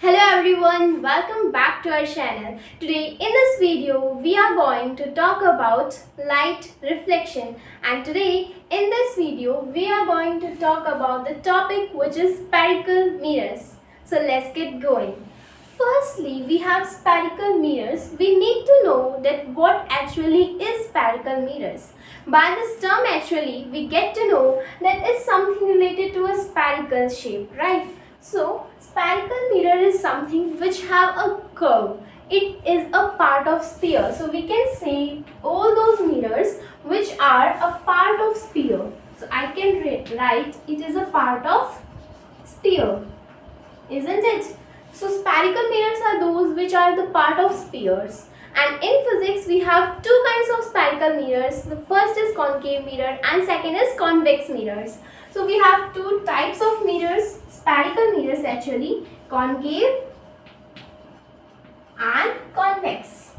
Hello everyone, welcome back to our channel. Today in this video we are going to talk about light reflection, and today in this video we are going to talk about the topic which is spherical mirrors. So let's get going. Firstly, we have spherical mirrors. We need to know that what actually is spherical mirrors. By this term actually we get to know that it's something related to a spherical shape, right? So, spherical mirror is something which have a curve. It is a part of sphere. So, we can say all those mirrors which are a part of sphere. So, I can write it is a part of sphere, isn't it? So, spherical mirrors are those which are the part of spheres. And in physics, we have two kinds of spherical mirrors. The first is concave mirror and second is convex mirrors. So we have two types of mirrors, spherical mirrors actually, concave and convex.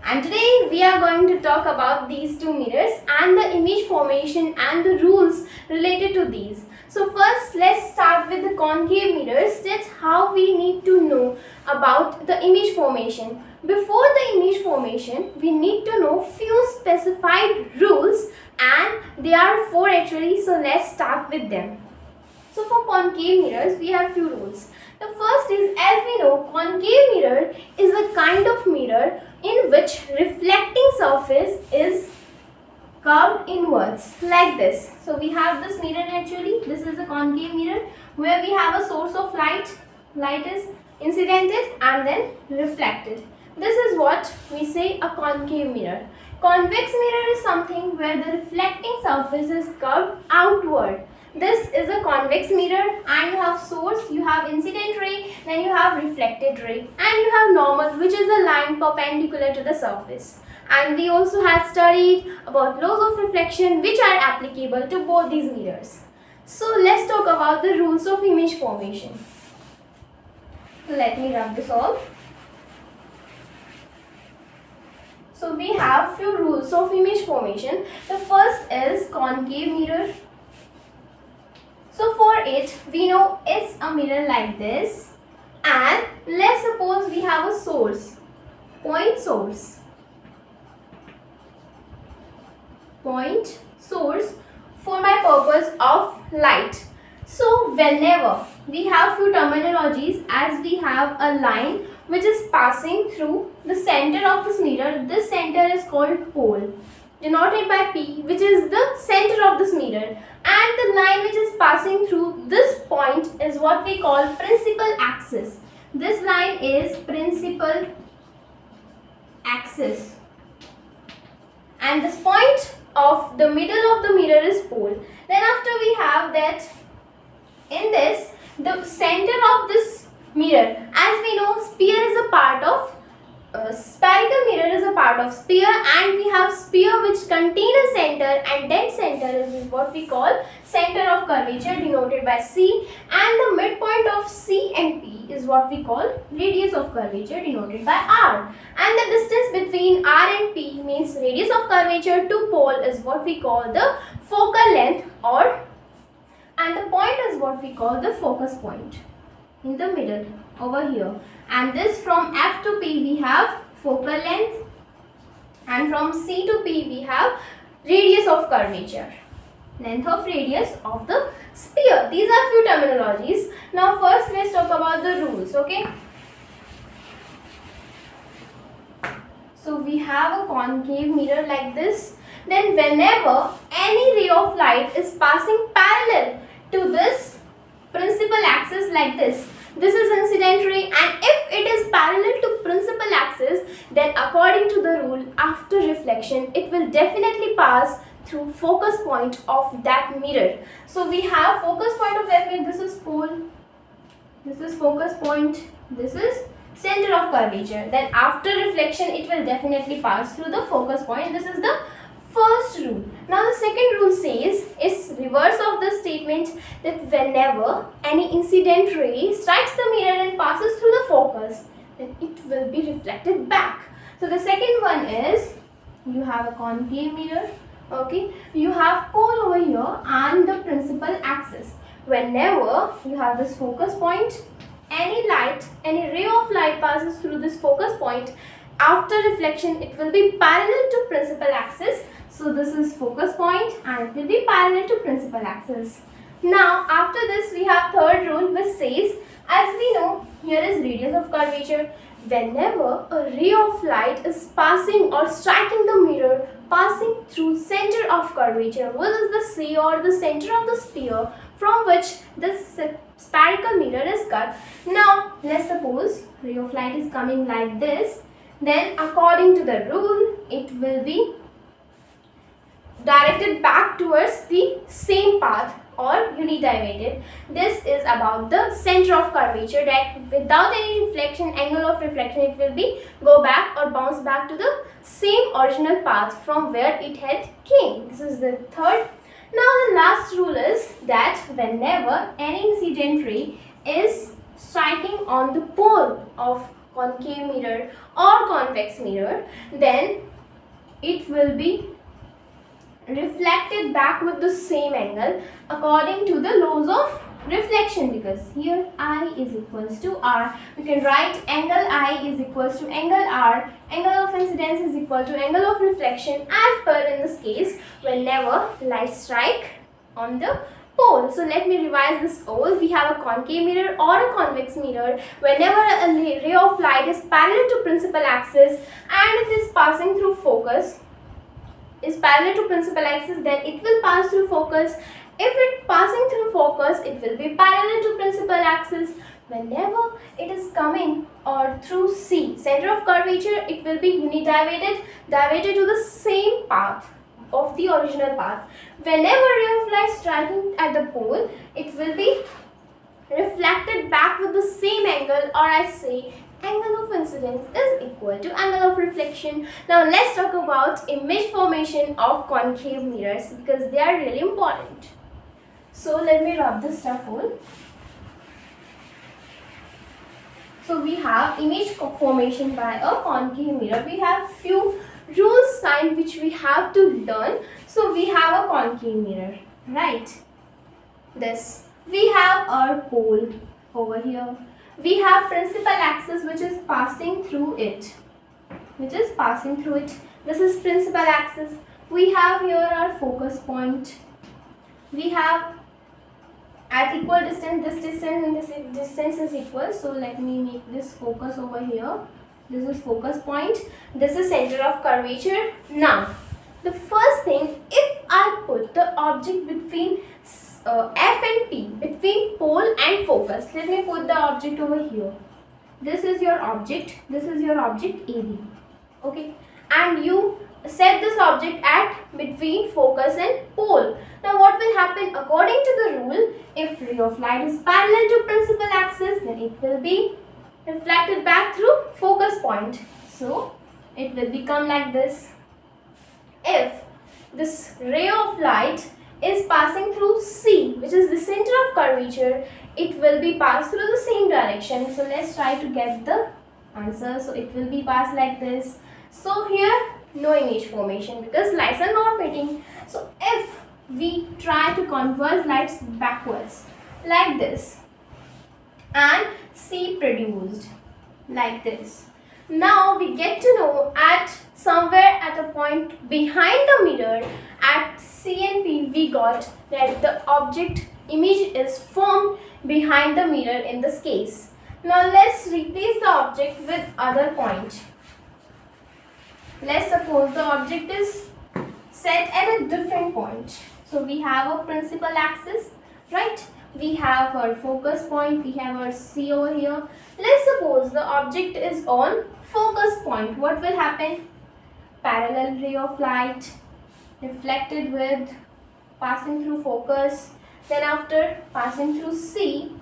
And today we are going to talk about these two mirrors and the image formation and the rules related to these. So first let's start with the concave mirrors. That's how we need to know about the image formation. Before the image formation, we need to know few specified rules, and there are four actually, so let's start with them. So for concave mirrors, we have few rules. The first is, as we know, concave mirror is a kind of mirror in which reflecting surface is curved inwards like this. So we have this mirror actually, this is a concave mirror where we have a source of light. Light is incidented and then reflected. This is what we say a concave mirror. Convex mirror is something where the reflecting surface is curved outward. This is a convex mirror, and you have source, you have incident ray, then you have reflected ray, and you have normal, which is a line perpendicular to the surface. And we also have studied about laws of reflection which are applicable to both these mirrors. So let's talk about the rules of image formation. Let me rub this off. So we have few rules of image formation. The first is concave mirror. So for it, we know it's a mirror like this, and let's suppose we have a source, point source for my purpose of light. So whenever we have few terminologies, as we have a line which is passing through the center of this mirror, this center is called pole, denoted by P, which is the center of this mirror, and the line which is passing through this point is what we call principal axis. This line is principal axis, and this point of the middle of the mirror is pole. Then after we have that, in this, the center of this mirror, as we know, sphere is a part of spherical mirror is a part of sphere, and we have sphere which contain a center, and that center is what we call center of curvature, denoted by C, and the midpoint of C and P is what we call radius of curvature, denoted by R, and the distance between R and P means radius of curvature to pole is what we call the focal length, and the point is what we call the focus point in the middle over here. And this, from F to P we have focal length, and from C to P we have radius of curvature, length of radius of the sphere. These are few terminologies. Now first let's talk about the rules, okay? So we have a concave mirror like this. Then whenever any ray of light is passing parallel to this principal axis like this, this is incident ray, and if it is parallel to principal axis, then according to the rule, after reflection it will definitely pass through focus point of that mirror. So we have focus point of that mirror, this is pole, this is focus point, this is center of curvature. Then after reflection it will definitely pass through the focus point. This is the first rule. Now the second rule says, it's reverse of the statement, that whenever any incident ray strikes the mirror and passes through the focus, then it will be reflected back. So the second one is, you have a concave mirror, okay, you have pole over here and the principal axis. whenever you have this focus point, any ray of light passes through this focus point, after reflection it will be parallel to principal axis. So this is focus point and it will be parallel to principal axis. Now after this we have third rule, which says, as we know, here is radius of curvature. Whenever a ray of light is passing or striking the mirror, passing through center of curvature, what is the C, or the center of the sphere from which this spherical mirror is cut. Now let's suppose ray of light is coming like this, then according to the rule it will be directed back towards the same path or unidirected. This is about the center of curvature, that without any reflection, angle of reflection, it will be go back or bounce back to the same original path from where it had came. This is the third. Now the last rule is that whenever any incident ray is striking on the pole of concave mirror or convex mirror, then it will be reflected back with the same angle according to the laws of reflection, because here I is equals to R. We can write angle I is equals to angle R, angle of incidence is equal to angle of reflection, as per in this case whenever light strike on the pole. So let me revise this all. We have a concave mirror or a convex mirror. Whenever a ray of light is parallel to principal axis and it is passing through focus, is parallel to principal axis, then it will pass through focus. If it passing through focus, it will be parallel to principal axis. Whenever it is coming or through C, center of curvature, it will be diverted to the same path of the original path. Whenever ray of light striking at the pole, it will be reflected back with the same angle, or I say angle of incidence is equal to angle of reflection. Now let's talk about image formation of concave mirrors, because they are really important. So let me rub this stuff on. So we have image formation by a concave mirror. We have few rules signed which we have to learn. So we have a concave mirror, right? This. We have our pole over here. We have principal axis which is passing through it. This is principal axis. We have here our focus point. We have at equal distance, this distance and this distance is equal. So let me make this focus over here. This is focus point. This is center of curvature. Now, the first thing, if I put the object between F and P, between pole and focus. Let me put the object over here. This is your object. This is your object AB. Okay. And you set this object at between focus and pole. Now what will happen according to the rule? If ray of light is parallel to principal axis, then it will be reflected back through focus point. So it will become like this. If this ray of light is passing through C, which is the center of curvature, it will be passed through the same direction. So let's try to get the answer. So it will be passed like this. So here no image formation because lights are not meeting. So if we try to converge lights backwards like this and C produced like this. Now we get to know at somewhere at a point behind the mirror at C and P, we got that the object image is formed behind the mirror in this case. Now let's replace the object with other point. Let's suppose the object is set at a different point. So we have a principal axis, right? We have our focus point, we have our C over here. Let's suppose the object is on focus point. What will happen? Parallel ray of light reflected with passing through focus, then after passing through C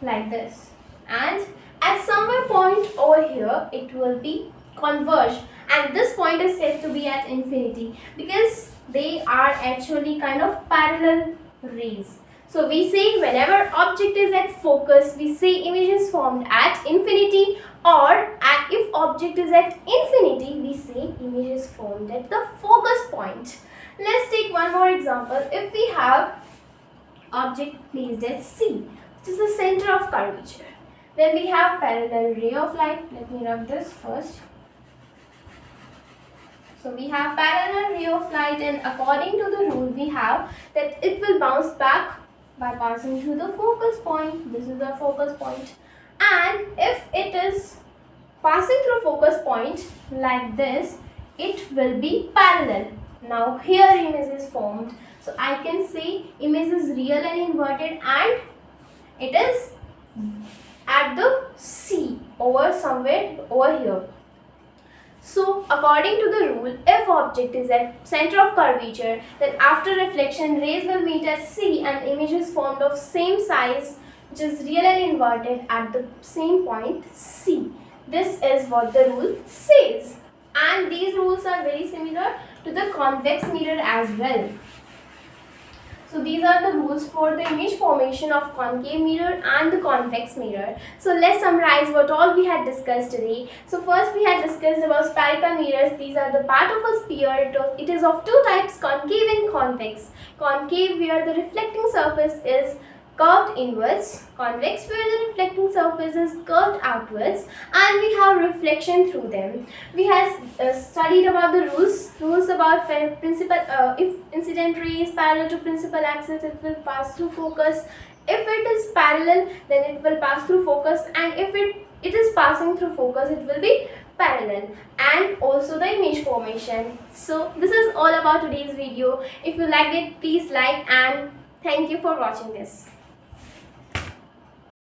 like this, and at somewhere point over here it will be converged, and this point is said to be at infinity because they are actually kind of parallel rays. So we say whenever object is at focus, we say image is formed at infinity, or if object is at infinity, we say image is formed at the focus point. Let's take one more example. If we have object placed at C, which is the center of curvature. Then we have parallel ray of light. Let me rub this first. So we have parallel ray of light, and according to the rule we have that it will bounce back by passing through the focus point. This is the focus point. And if it is passing through focus point like this, it will be parallel. Now here image is formed. So I can say image is real and inverted, and it is at the C over somewhere over here. So according to the rule, if object is at center of curvature, then after reflection rays will meet at C and image is formed of same size, which is real and inverted at the same point C. This is what the rule says. And these rules are very similar to the convex mirror as well. So these are the rules for the image formation of concave mirror and the convex mirror. So let's summarize what all we had discussed today. So first we had discussed about spherical mirrors. These are the part of a sphere. It is of two types, concave and convex. Concave, where the reflecting surface is curved inwards, convex where the reflecting surface is curved outwards, and we have reflection through them. We have studied about the rules about principal. If incident ray is parallel to principal axis, it will pass through focus. If it is parallel, then it will pass through focus, and if it is passing through focus, it will be parallel. And also the image formation. So this is all about today's video. If you liked it, please like, and thank you for watching this.